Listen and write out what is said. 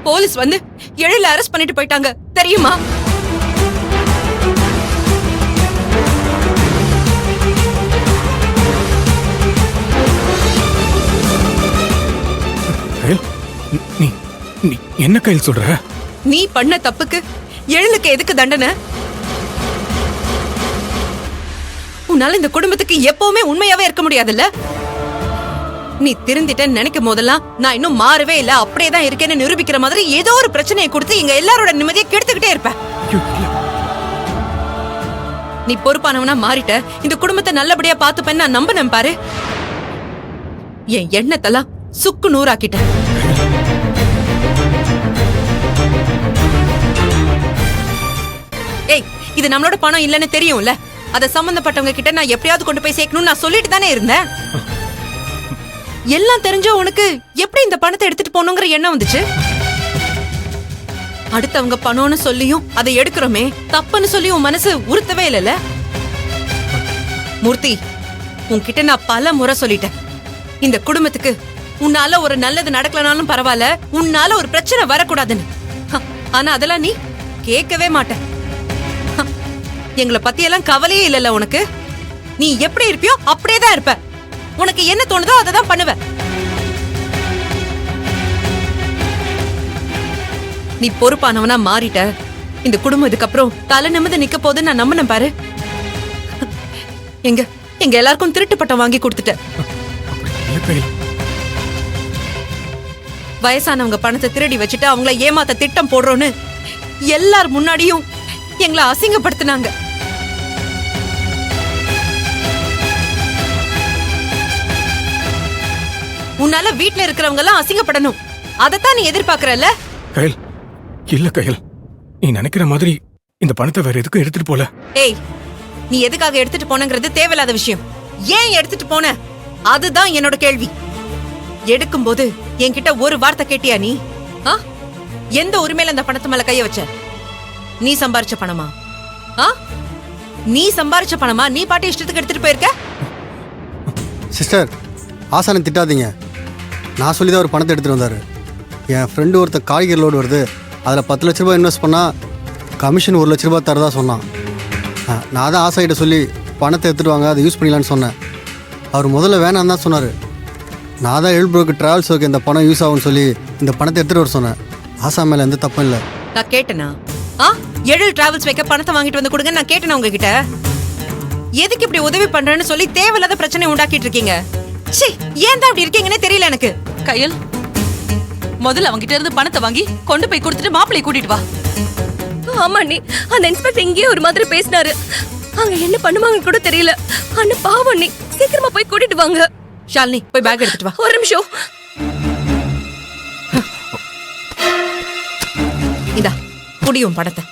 Police வந்து எழில arrest பண்ணிட்டு போயிட்டாங்க தெரியுமா? நீ என்ன கையில் சொல்ற? நீ பண்ண தப்புக்கு எழிலுக்கு எதுக்கு தண்டனை? உன்னால இந்த குடும்பத்துக்கு எப்பவுமே உண்மையாவே இருக்க முடியாதுல்ல? நீ திருந்திட்டேன்னு நினைக்கும் போதெல்லாம் நான் இன்னும் மாறவே இல்ல, அப்படியேதான் இருக்கேன்னு நிரூபிக்கிற மாதிரி ஏதோ ஒரு பிரச்சனையை கொடுத்து எங்க எல்லாரோட நிம்மதியை கெடுத்துக்கிட்டே இருப்ப. நீ பொறுப்பானவனா மாறிட்ட, இந்த குடும்பத்தை நல்லபடியா பாத்துப்பேன்னு நான் நம்பினேன் பாரு. என் எண்ணத்தெல்லாம் சுக்கு நூறாக்கிட்ட. ஏய், இது நம்மளோட பணம் இல்லன்னு தெரியும்ல, அத சம்பந்தப்பட்டவங்க கிட்ட நான் எப்படியாவது கொண்டு போய் சேர்க்கணும்னு நான் சொல்லிட்டு தானே இருந்தேன். எல்லாம் தெரிஞ்ச உனக்கு எப்படி இந்த பணத்தை எடுத்துட்டு போகணுங்கிற எண்ணம் வந்துச்சு? அடுத்தவங்க பணம்னு சொல்லியும் அதை எடுக்கிறோமே, தப்புன்னு சொல்லி உன் மனசு உறுத்தவே இல்லைல்ல? மூர்த்தி, உன்கிட்ட நான் பல முறை சொல்லிட்டேன், இந்த குடும்பத்துக்கு உன்னால ஒரு நல்லது நடக்கலனாலும் பரவாயில்ல, உன்னால ஒரு பிரச்சனை வரக்கூடாதுன்னு. ஆனா அதெல்லாம் நீ கேட்கவே மாட்ட. எங்களை பத்தி எல்லாம் கவலையே இல்லல்ல உனக்கு? நீ எப்படி இருப்பியோ அப்படியேதான் இருப்ப. உனக்கு என்ன தோணுதோ அதை தான் பண்ணுவ. நீ பொறுப்பானவனா மாறிட்ட. இந்த குடும்பம் இதுக்கப்புறம் தலை நிமிர்ந்து நிக்க போதுன்னு நான் நம்பினேன் பாரு. எங்க எல்லாருக்கும் திருட்டு பட்டம் வாங்கி கொடுத்துட்ட. வயசானவங்க பணத்தை திருடி வச்சுட்டு அவங்கள ஏமாத்த திட்டம் போடுறோன்னு எல்லார் முன்னாடியும் எங்களை அசிங்கப்படுத்தினாங்க. உன்னால வீட்ல இருக்கிறவங்க எல்லாம் அசிங்கப்படணும், அதத்தான் நீ எதிர்பார்க்கறல்ல? கையில் இல்ல கையில், நீ நினைக்கிற மாதிரி இந்த பணத்தை வேற எதுக்கும் எடுத்துட்டு போல. ஏய், நீ எதுக்காக எடுத்துட்டு போனங்கிறது தேவையில்லாத விஷயம். ஏன் எடுத்துட்டு போன, அதுதான் என்னோட கேள்வி. எடுக்கும்போது என்கிட்ட ஒரு வார்த்தை கேட்டியா நீ? எந்த உரிமையில அந்த பணத்து மேல கைய வச்ச? நீ சம்பாரிச்ச பணமா? நீ சம்பாரிச்ச பணமா? நீ பாட்டி இஷ்டத்துக்கு எடுத்துட்டு போயிருக்க? சிஸ்டர், ஆசானை திட்டாதீங்க. நான் சொல்லி தான் ஒரு பணத்தை எடுத்துகிட்டு வந்தார். என் ஃப்ரெண்டு ஒருத்தர் காய்கறி லோடு வருது, அதில் 10 லட்ச ரூபாய் இன்வெஸ்ட் பண்ணால் கமிஷன் 1 லட்ச ரூபாய் தரதா சொன்னான். நான் தான் ஆசாயிட்ட சொல்லி பணத்தை எடுத்துகிட்டு வாங்க, அதை யூஸ் பண்ணிக்கலான்னு சொன்னேன். அவர் முதல்ல வேணான்னு தான் சொன்னார். நான் தான் எழில்ப்ரோக்கு ட்ராவல்ஸ் ஓகே இந்த பணம் யூஸ் ஆகும்னு சொல்லி இந்த பணத்தை எடுத்துகிட்டு வர சொன்னேன். ஆசா மேலே எந்த தப்பும் இல்லை. நான் கேட்டேனா? எழில் டிராவல்ஸ் வைக்க பணத்தை வாங்கிட்டு வந்து கொடுங்க நான் கேட்டேனா உங்ககிட்ட? எதுக்கு இப்படி உதவி பண்றேன்னு சொல்லி தேவையில்லாத பிரச்சனை உண்டாக்கிட்டு இருக்கீங்க. ஏன் தான் இப்படி இருக்கீங்கன்னே தெரியல எனக்கு. கையல், முதல்ல அவங்கிட்ட இருந்து பணத்தை வாங்கி கொண்டு போய் கொடுத்துட்டு மாப்பிள்ளை கூட்டிட்டு வா. ஆமா நீ, அந்த இன்ஸ்பெக்டர் இங்கேயே ஒரு மாதிரி பேசினாரு. அங்க என்ன பண்ணுவாங்க கூட தெரியல. அண்ணா பாவம், நீ சீக்கிரமா போய் கூட்டிட்டு வாங்க. ஷாலினி, போய் பேக் எடுத்துட்டு வா. ஒரு நிமிஷம். இதா குடியும் பணத்தை.